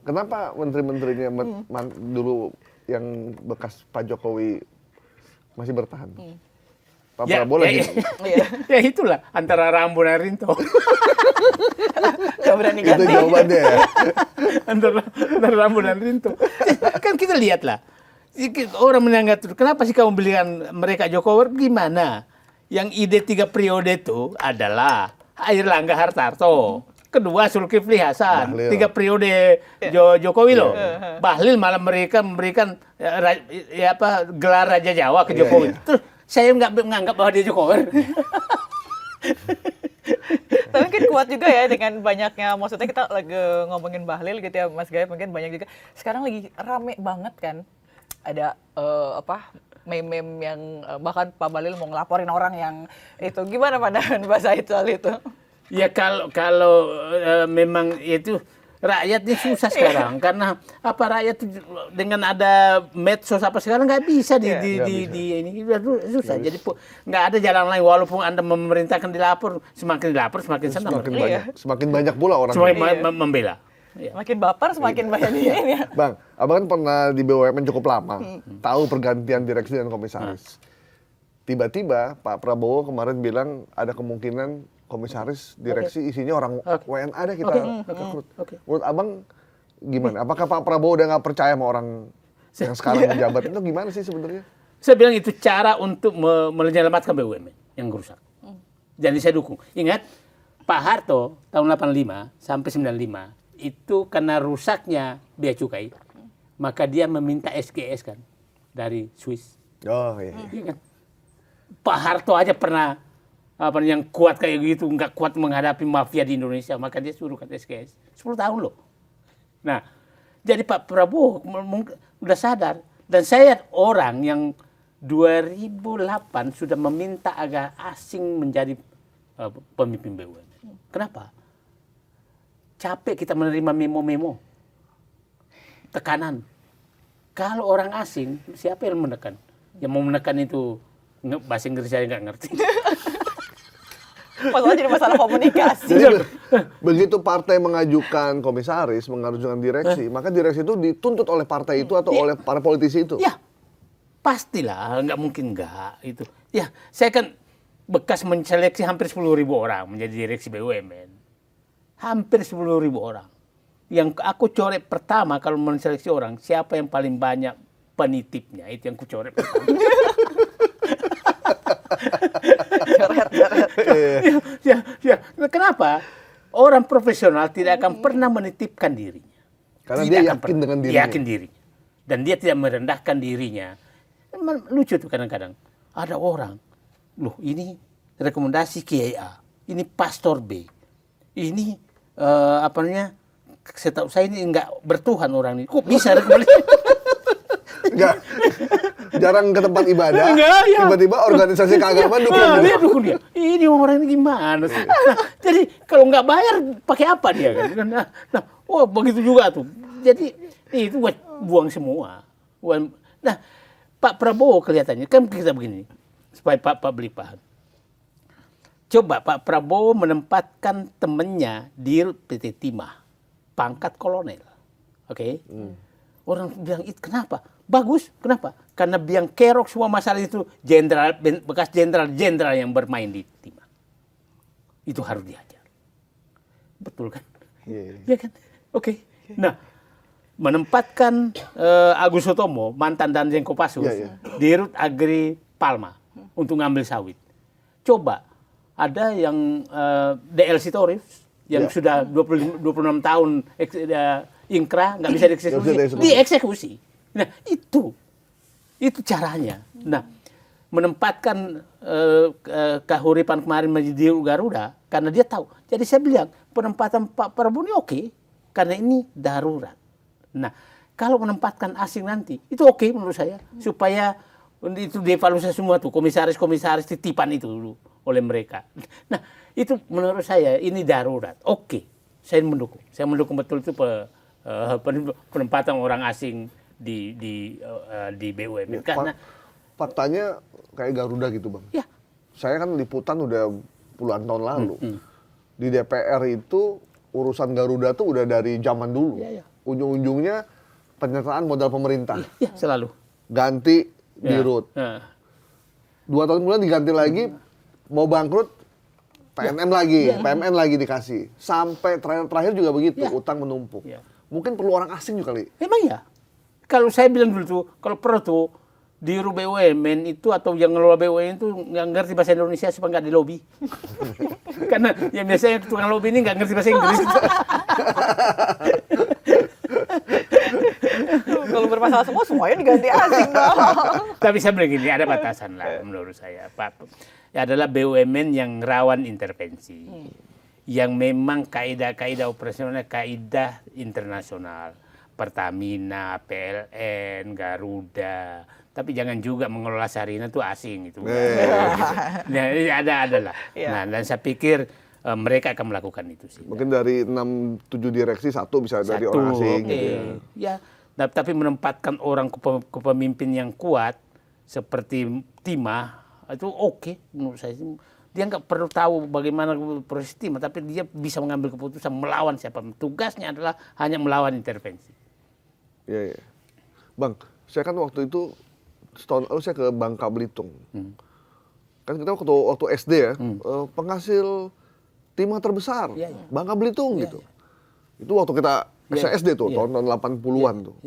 kenapa menteri-menterinya dulu yang bekas Pak Jokowi masih bertahan? Pak Prabowo lagi. Ya itulah antara Rambo dan Rinto. Gak berani ganti. Itu jawabannya ya. antara Rambo dan Rinto. Kan kita lihat lah. Orang menanggap kenapa sih kamu belikan mereka Jokowi? Gimana? Yang ide 3 periode itu adalah Airlangga Hartarto. Kedua Zulkifli Hasan. 3 periode Jokowi loh. Bahlil malah mereka memberikan gelar Raja Jawa ke Jokowi. Terus saya nggak menganggap bahwa dia Jokowi. Tapi mungkin kuat juga ya dengan banyaknya, maksudnya kita lagi ngomongin Bahlil gitu ya Mas Gaya, mungkin banyak juga. Sekarang lagi rame banget kan, ada meme-meme yang bahkan Pak Bahlil mau ngelaporin orang yang itu. Gimana pandangan Pak Said soal itu? Ya kalau memang itu rakyatnya susah sekarang karena rakyat dengan ada medsos sekarang nggak bisa ini susah. Jadi nggak ada jalan lain, walaupun Anda memerintahkan dilapor, semakin dilapor semakin senang. Semakin banyak pula orang membela. Makin baper semakin banyak ini ya. Bang, abang kan pernah di BUMN cukup lama, tahu pergantian direksi dan komisaris. Tiba-tiba Pak Prabowo kemarin bilang ada kemungkinan komisaris direksi isinya orang WNA ada kita rekrut. Menurut abang gimana? Apakah Pak Prabowo udah nggak percaya sama orang yang sekarang menjabat itu gimana sih sebenarnya? Saya bilang itu cara untuk menyelamatkan BUMN yang rusak. Jadi saya dukung. Ingat Pak Harto tahun 85 sampai 95 itu karena rusaknya bea cukai, maka dia meminta SGS kan dari Swiss. Oh iya. Kan? Pak Harto aja pernah yang kuat kayak gitu, nggak kuat menghadapi mafia di Indonesia, maka dia suruh ke SGS. 10 tahun loh. Nah, jadi Pak Prabowo udah sadar. Dan saya orang yang 2008 sudah meminta agar asing menjadi pemimpin BUMN. Kenapa? Capek kita menerima memo-memo. Tekanan. Kalau orang asing, siapa yang menekan? Yang mau menekan itu bahasa Inggris saya nggak ngerti. Masalah jadi masalah komunikasi. Jadi begitu partai mengajukan komisaris, mengajukan direksi, maka direksi itu dituntut oleh partai itu atau oleh para politisi itu? Ya, pastilah, nggak mungkin nggak itu. Ya, saya kan bekas menseleksi hampir 10.000 orang menjadi direksi BUMN. Hampir 10.000 orang. Yang aku coret pertama kalau menseleksi orang, siapa yang paling banyak penitipnya, itu yang aku coret pertama. Ya. Kenapa? Orang profesional tidak akan pernah menitipkan dirinya. Karena dia yakin dengan dirinya. Yakin dirinya. Dan dia tidak merendahkan dirinya. Lucu tuh kadang-kadang. Ada orang, loh ini rekomendasi Kiai A, ini Pastor B, ini setahu saya ini nggak bertuhan orang ini. Kok bisa rekomendasi? Enggak. Jarang ke tempat ibadah. Tiba-tiba organisasi keagamaan dukung dia. Ini orang ini gimana sih? Nah, jadi kalau nggak bayar pakai apa dia kan? Nah, begitu juga tuh. Jadi itu buang semua. Nah, Pak Prabowo kelihatannya kan kita begini supaya Pak beli paham. Coba Pak Prabowo menempatkan temennya di PT Timah, pangkat kolonel. Oke? Orang bilang itu kenapa? Bagus, kenapa? Karena biang kerok semua masalah itu bekas jenderal yang bermain di Timah. Itu harus diajar. Betul kan? Iya kan? Oke. Nah, menempatkan Agus Sutomo, mantan Danjen Kopassus, di Rut Agri Palma untuk ngambil sawit. Coba, ada yang DL Sitorus, yang sudah 26 tahun ingkrah, nggak bisa dieksekusi. Nah, itu caranya. Nah, menempatkan Kahuripan kemarin menjadi Garuda karena dia tahu. Jadi saya bilang penempatan Pak Prabowo ini oke karena ini darurat. Nah, kalau menempatkan asing nanti itu oke menurut saya supaya itu dievaluasi semua tuh komisaris titipan itu dulu oleh mereka. Nah, itu menurut saya ini darurat. Oke, saya mendukung. Saya mendukung betul itu penempatan orang asing di BUMN karena faktanya kayak Garuda gitu, Bang. Ya. Saya kan liputan udah puluhan tahun lalu. Di DPR itu urusan Garuda tuh udah dari zaman dulu. ujung-ujungnya penyertaan modal pemerintah. Ya, selalu. Ganti dirut. 2 tahun kemudian diganti lagi, mau bangkrut, PNM lagi, PMN lagi dikasih. Sampai terakhir juga begitu, utang menumpuk. Mungkin perlu orang asing juga kali. Emang ya? Kalau saya bilang dulu tuh, kalau perlu tuh, di BUMN itu atau yang ngelola BUMN itu nggak ngerti bahasa Indonesia supaya nggak di lobby. Karena yang biasanya tukang lobby ini nggak ngerti bahasa Inggris. Kalau bermasalah semuanya diganti asing dong. Tapi saya bilang gini, ada batasan lah menurut saya. Pak, adalah BUMN yang rawan intervensi. Yang memang kaidah-kaidah operasionalnya kaidah internasional. Pertamina, PLN, Garuda. Tapi jangan juga mengelola Sarina itu asing itu. Nah, ada lah. Nah, dan saya pikir mereka akan melakukan itu sih. Mungkin dari 6-7 direksi satu bisa dari orang asing. Gitu ya. Tapi menempatkan orang kepemimpin yang kuat seperti Timah itu oke menurut saya. Dia nggak perlu tahu bagaimana proses Timah, tapi dia bisa mengambil keputusan melawan siapa. Tugasnya adalah hanya melawan intervensi. Iya. Bang, saya kan waktu itu setahun lalu saya ke Bangka Belitung. Kan kita waktu SD ya, penghasil timah terbesar, Bangka Belitung gitu. Itu waktu kita saya SD tuh, tahun 80-an tuh.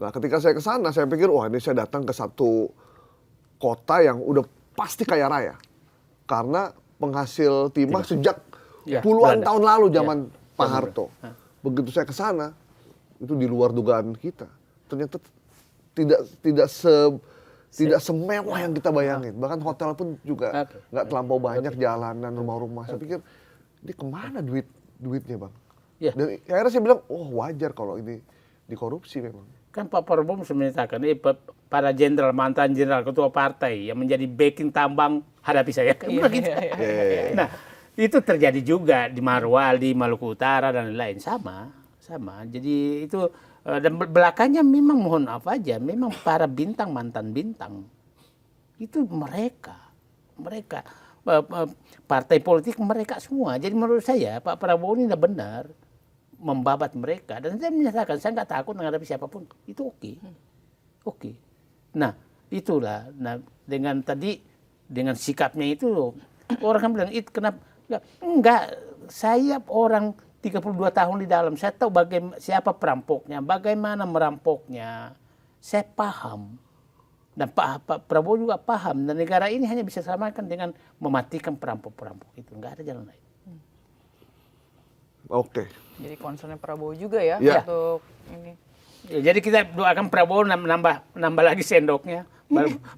Nah, ketika saya ke sana, saya pikir, wah ini saya datang ke satu kota yang udah pasti kaya raya. Karena penghasil timah sejak puluhan tahun lalu zaman Pak Harto. Begitu saya ke sana, itu di luar dugaan kita. Ternyata tidak semewah yang kita bayangin. Bahkan hotel pun juga nggak terlampau banyak, jalanan, rumah-rumah. Saya pikir, ini kemana duitnya Bang? Dan akhirnya saya bilang, oh wajar kalau ini dikorupsi memang. Kan Pak Prabowo menyatakan, para jenderal, mantan jenderal, ketua partai yang menjadi backing tambang hadapi saya. Kan begitu. Nah, itu terjadi juga di Marwali, Maluku Utara, dan lain-lain. Sama. Jadi itu, dan belakangnya memang mohon maaf aja, memang para bintang, mantan bintang. Itu mereka. Partai politik mereka semua. Jadi menurut saya, Pak Prabowo ini sudah benar membabat mereka. Dan saya menyatakan, saya nggak takut menghadapi siapapun. Itu oke. Nah, itulah. Nah, dengan sikapnya itu, orang kan bilang, itu kenapa? Enggak, saya orang 32 tahun di dalam, saya tahu siapa perampoknya, bagaimana merampoknya. Saya paham. Dan Pak Prabowo juga paham. Dan negara ini hanya bisa selamatkan dengan mematikan perampok-perampok itu. Enggak ada jalan lain. Oke. Jadi concernnya Prabowo juga ya untuk ini. Ya, jadi kita doakan Prabowo nambah lagi sendoknya.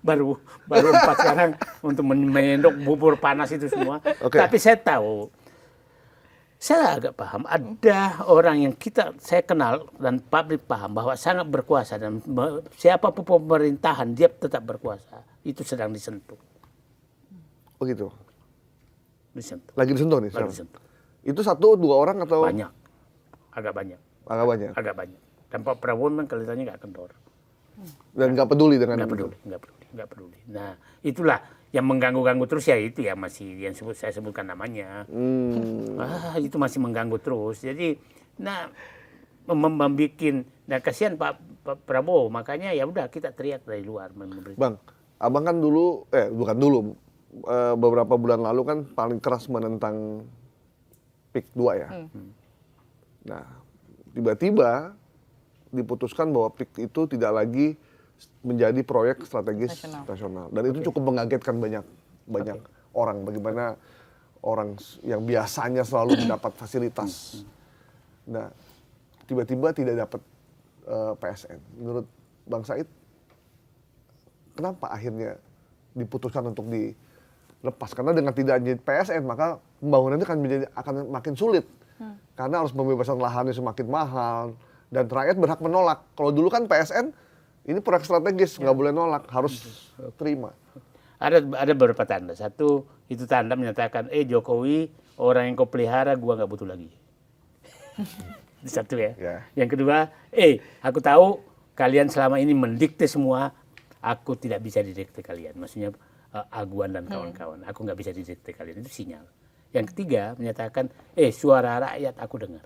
Baru 4 sekarang untuk menyendok bubur panas itu semua. Tapi saya tahu, saya agak paham, ada orang yang saya kenal dan publik paham bahwa sangat berkuasa dan siapapun pemerintahan dia tetap berkuasa. Itu sedang disentuh. Oh gitu? Disentuh. Lagi disentuh nih? Lagi disentuh. Itu 1-2 orang atau? Banyak. Agak banyak. Dan Pak Prabowo memang kelihatannya nggak kendor. Dan nggak peduli dengan itu? Nggak peduli. Nah, itulah yang mengganggu-ganggu terus ya itu ya masih yang saya sebutkan namanya. Itu masih mengganggu terus. Jadi, membikin, kasihan Pak Prabowo, makanya ya udah kita teriak dari luar. Bang, abang kan dulu, bukan dulu, beberapa bulan lalu kan paling keras menentang PIK 2 ya. Nah, tiba-tiba diputuskan bahwa PIK itu tidak lagi menjadi proyek strategis nasional. Dan itu cukup mengagetkan banyak orang. Bagaimana orang yang biasanya selalu mendapat fasilitas. Nah, tiba-tiba tidak dapat PSN. Menurut Bang Said, kenapa akhirnya diputuskan untuk dilepas? Karena dengan tidak ada PSN, maka pembangunan itu akan makin sulit. Karena harus pembebasan lahannya semakin mahal. Dan rakyat berhak menolak. Kalau dulu kan PSN, ini proyek strategis, nggak boleh nolak, harus terima. Ada beberapa tanda. Satu, itu tanda menyatakan, Jokowi, orang yang kau pelihara, gua nggak butuh lagi. Itu satu ya. Yang kedua, aku tahu kalian selama ini mendikte semua, aku tidak bisa didikte kalian. Maksudnya Aguan dan kawan-kawan, aku nggak bisa didikte kalian. Itu sinyal. Yang ketiga, menyatakan, suara rakyat aku dengar.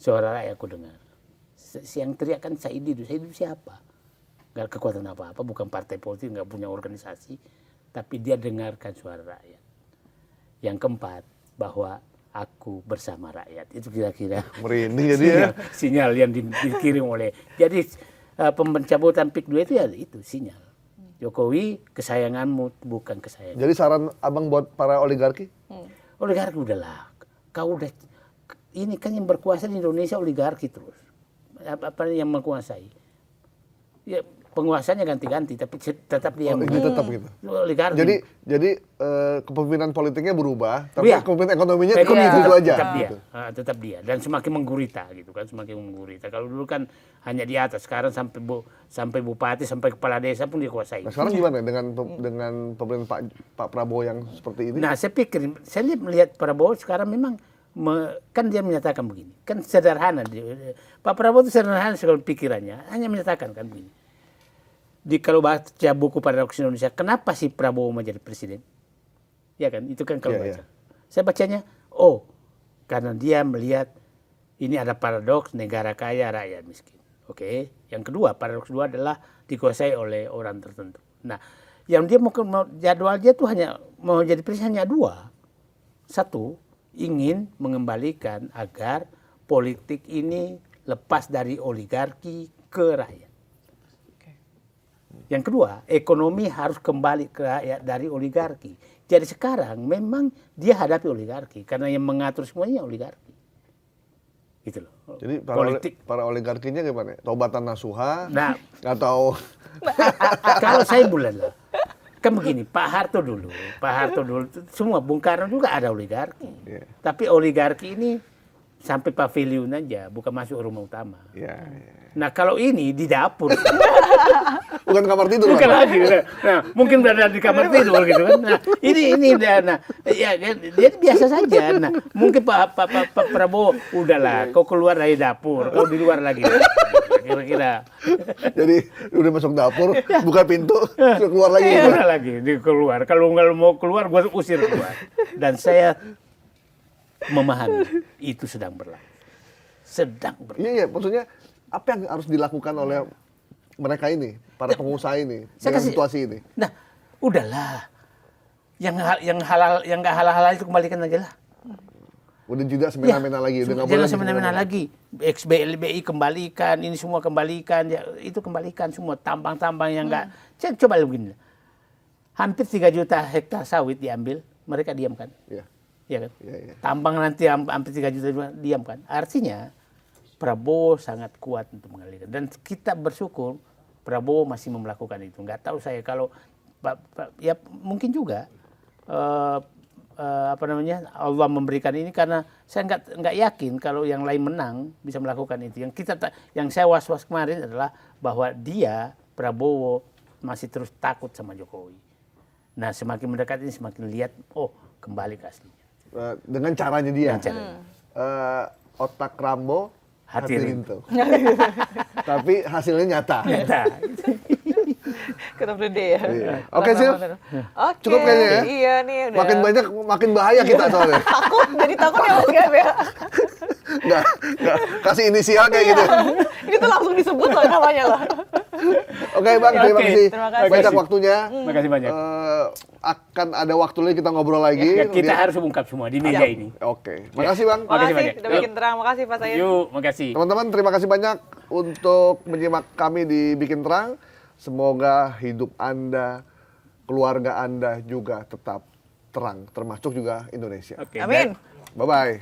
Suara rakyat aku dengar. Yang teriak kan Said Didu siapa? Nggak kekuatan apa-apa, bukan partai politik, nggak punya organisasi, tapi dia dengarkan suara rakyat. Yang keempat, bahwa aku bersama rakyat. Itu kira-kira merinding jadi ya. Sinyal yang dikirim oleh. Jadi pencabutan PIK 2 itu ya itu sinyal. Jokowi kesayanganmu bukan kesayangan. Jadi saran abang buat para oligarki? Oligarki udahlah. Kau udah ini kan yang berkuasa di Indonesia oligarki terus. Apa yang menguasai? Ya penguasanya ganti-ganti, tapi tetap dia ini tetap gitu. Oligarki. Jadi kepemimpinan politiknya berubah, tapi Iya. kepemimpinan ekonominya Ekonomi itu aja. tetap dia, Gitu. tetap dia, dan semakin menggurita gitu kan, semakin menggurita. Kalau dulu kan hanya di atas, sekarang sampai bupati, sampai kepala desa pun dikuasai. Nah sekarang gimana dengan pemerintahan Pak Prabowo yang seperti ini? Nah saya pikir, saya melihat Prabowo sekarang memang kan dia menyatakan begini, kan sederhana. Pak Prabowo itu sederhana sekali pikirannya, hanya menyatakan kan begini. Kalau baca buku Paradoks Indonesia, kenapa sih Prabowo menjadi presiden? Ya kan, itu kan kalau baca. Saya bacanya, karena dia melihat ini ada paradoks negara kaya, rakyat miskin. Oke. Yang kedua, paradoks kedua adalah dikuasai oleh orang tertentu. Nah, yang dia mau jadwal dia tuh hanya mau jadi presiden hanya dua. Satu, ingin mengembalikan agar politik ini lepas dari oligarki ke rakyat. Yang kedua, ekonomi harus kembali ke rakyat dari oligarki. Jadi sekarang memang dia hadapi oligarki karena yang mengatur semuanya oligarki. Gitu loh. Jadi para oligarkinya gimana? Taubatan nasuha? Nah, atau kalau saya bulan lah. Kan begini, Pak Harto dulu, semua Bung Karno juga ada oligarki. Yeah. Tapi oligarki ini sampai pavilion aja, bukan masuk rumah utama. Yeah. Nah kalau ini di dapur. Bukan kamar tidur. Bukan lagi. Nah, mungkin berada di kamar tidur gitu kan. Nah, ini ya dia biasa saja. Nah, mungkin Pak Prabowo udahlah, kau keluar dari dapur, kau di luar lagi. Kira-kira. Jadi udah masuk dapur, buka pintu, sudah keluar lagi. Keluar lagi, keluar. Kalau nggak mau keluar, gua usir keluar. Dan saya memahami itu sedang berlaku. Iya, maksudnya apa yang harus dilakukan oleh mereka ini, para pengusaha ini, dengan situasi ini? Nah, udahlah. Yang nggak halal itu kembalikan aja lah. Udah tidak semena-mena lagi, udah nggak boleh jangan semena-mena lagi. XBLBI kembalikan, ini semua kembalikan, ya, itu kembalikan semua tambang-tambang yang nggak. Saya coba begini, hampir 3 juta hektar sawit diambil, mereka diamkan. Iya. Ya kan? Ya. Tambang nanti hampir 3 juta diamkan. Artinya Prabowo sangat kuat untuk mengalirkan. Dan kita bersyukur Prabowo masih melakukan itu. Nggak tahu saya kalau ya mungkin juga. Allah memberikan ini karena saya nggak yakin kalau yang lain menang bisa melakukan itu. Yang saya was-was kemarin adalah bahwa dia Prabowo masih terus takut sama Jokowi. Nah semakin mendekat ini semakin lihat kembali ke aslinya. Dengan caranya dia. Otak Rambo, hati Rinto. Tapi hasilnya nyata. Kita berhenti ya. Iya. Oke, Sil. Oke. Cukup kayaknya ya. Iya nih udah. Makin banyak, makin bahaya kita soalnya. Jadi takut ya Mas Gab ya. Nggak, kasih inisial kayak gitu. Ini tuh langsung disebut loh namanya loh. Oke Bang, terima kasih banyak waktunya. Terima kasih banyak. Akan ada waktu lagi kita ngobrol lagi. Ya, kita harus ungkap semua di meja ini. Oke, makasih Bang. Makasih banyak. udah bikin terang. Makasih Pak Said. Yuk, makasih. Teman-teman, terima kasih banyak untuk menyimak kami di Bikin Terang. Semoga hidup Anda, keluarga Anda juga tetap terang, termasuk juga Indonesia. Oke, Amin. Bye-bye.